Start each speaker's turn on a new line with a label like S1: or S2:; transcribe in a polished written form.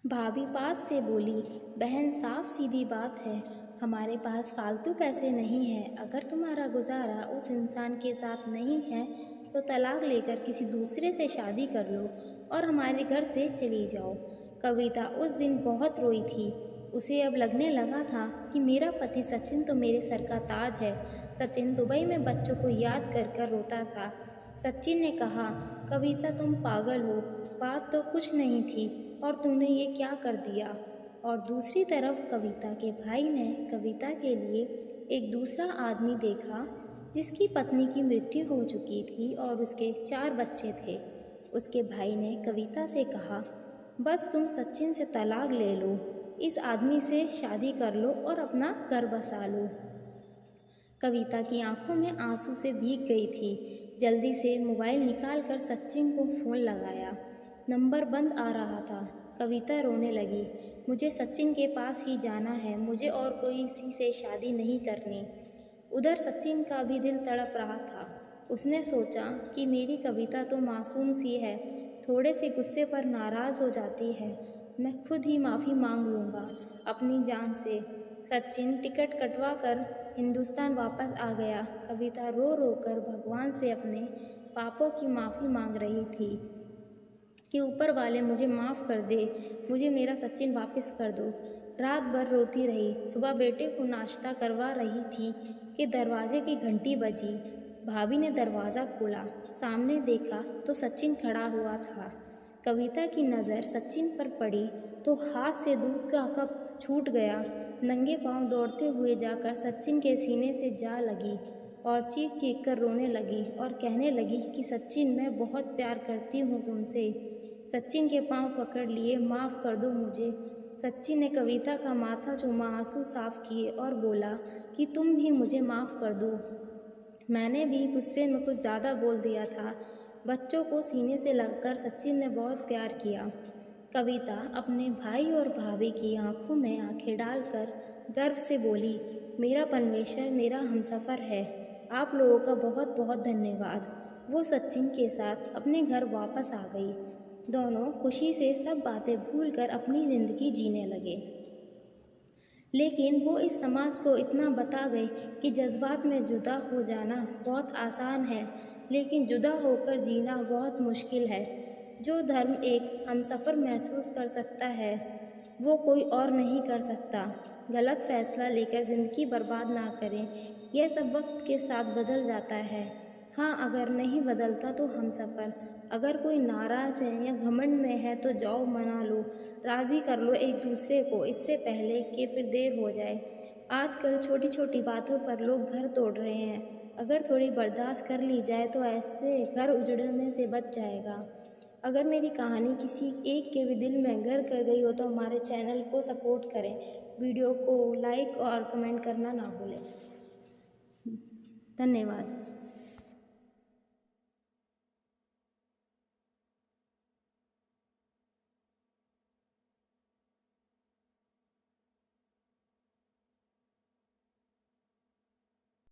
S1: भाभी पास से बोली, बहन साफ सीधी बात है, हमारे पास फालतू पैसे नहीं हैं। अगर तुम्हारा गुजारा उस इंसान के साथ नहीं है तो तलाक लेकर किसी दूसरे से शादी कर लो और हमारे घर से चली जाओ। कविता उस दिन बहुत रोई थी। उसे अब लगने लगा था कि मेरा पति सचिन तो मेरे सर का ताज है। सचिन दुबई में बच्चों को याद कर कर रोता था। सचिन ने कहा, कविता तुम पागल हो, बात तो कुछ नहीं थी और तूने ये क्या कर दिया। और दूसरी तरफ कविता के भाई ने कविता के लिए एक दूसरा आदमी देखा जिसकी पत्नी की मृत्यु हो चुकी थी और उसके 4 बच्चे थे। उसके भाई ने कविता से कहा, बस तुम सचिन से तलाक ले लो, इस आदमी से शादी कर लो और अपना घर बसा लो। कविता की आंखों में आंसू से भीग गई थी। जल्दी से मोबाइल निकालकर सचिन को फ़ोन लगाया। नंबर बंद आ रहा था। कविता रोने लगी, मुझे सचिन के पास ही जाना है, मुझे और कोई किसी से शादी नहीं करनी। उधर सचिन का भी दिल तड़प रहा था। उसने सोचा कि मेरी कविता तो मासूम सी है, थोड़े से गुस्से पर नाराज़ हो जाती है, मैं खुद ही माफ़ी मांग लूँगा अपनी जान से। सचिन टिकट कटवा कर हिंदुस्तान वापस आ गया। कविता रो रो कर भगवान से अपने पापों की माफ़ी मांग रही थी कि ऊपर वाले मुझे माफ़ कर दे, मुझे मेरा सचिन वापस कर दो। रात भर रोती रही। सुबह बेटे को नाश्ता करवा रही थी कि दरवाजे की घंटी बजी। भाभी ने दरवाज़ा खोला। सामने देखा तो सचिन खड़ा हुआ था। कविता की नज़र सचिन पर पड़ी तो हाथ से दूध का कप छूट गया। नंगे पांव दौड़ते हुए जाकर सचिन के सीने से जा लगी और चीख चीख कर रोने लगी और कहने लगी कि सचिन, मैं बहुत प्यार करती हूँ तुमसे। सचिन के पांव पकड़ लिए, माफ़ कर दो मुझे। सचिन ने कविता का माथा चूमा, आंसू साफ किए और बोला कि तुम भी मुझे माफ़ कर दो, मैंने भी गुस्से में कुछ ज़्यादा बोल दिया था। बच्चों को सीने से लगकर सचिन ने बहुत प्यार किया। कविता अपने भाई और भाभी की आंखों में आंखें डालकर गर्व से बोली, मेरा परमेश्वर मेरा हमसफ़र है, आप लोगों का बहुत बहुत धन्यवाद। वो सचिन के साथ अपने घर वापस आ गई। दोनों खुशी से सब बातें भूलकर अपनी ज़िंदगी जीने लगे। लेकिन वो इस समाज को इतना बता गए कि जज्बात में जुदा हो जाना बहुत आसान है, लेकिन जुदा होकर जीना बहुत मुश्किल है। जो धर्म एक हमसफ़र महसूस कर सकता है वो कोई और नहीं कर सकता। गलत फैसला लेकर ज़िंदगी बर्बाद ना करें, यह सब वक्त के साथ बदल जाता है। हाँ, अगर नहीं बदलता तो हमसफ़र। अगर कोई नाराज़ है या घमंड में है तो जाओ मना लो, राज़ी कर लो एक दूसरे को, इससे पहले कि फिर देर हो जाए। आजकल छोटी छोटी बातों पर लोग घर तोड़ रहे हैं। अगर थोड़ी बर्दाश्त कर ली जाए तो ऐसे घर उजड़ने से बच जाएगा। अगर मेरी कहानी किसी एक के भी दिल में घर कर गई हो तो हमारे चैनल को सपोर्ट करें, वीडियो को लाइक और कमेंट करना ना भूलें। धन्यवाद।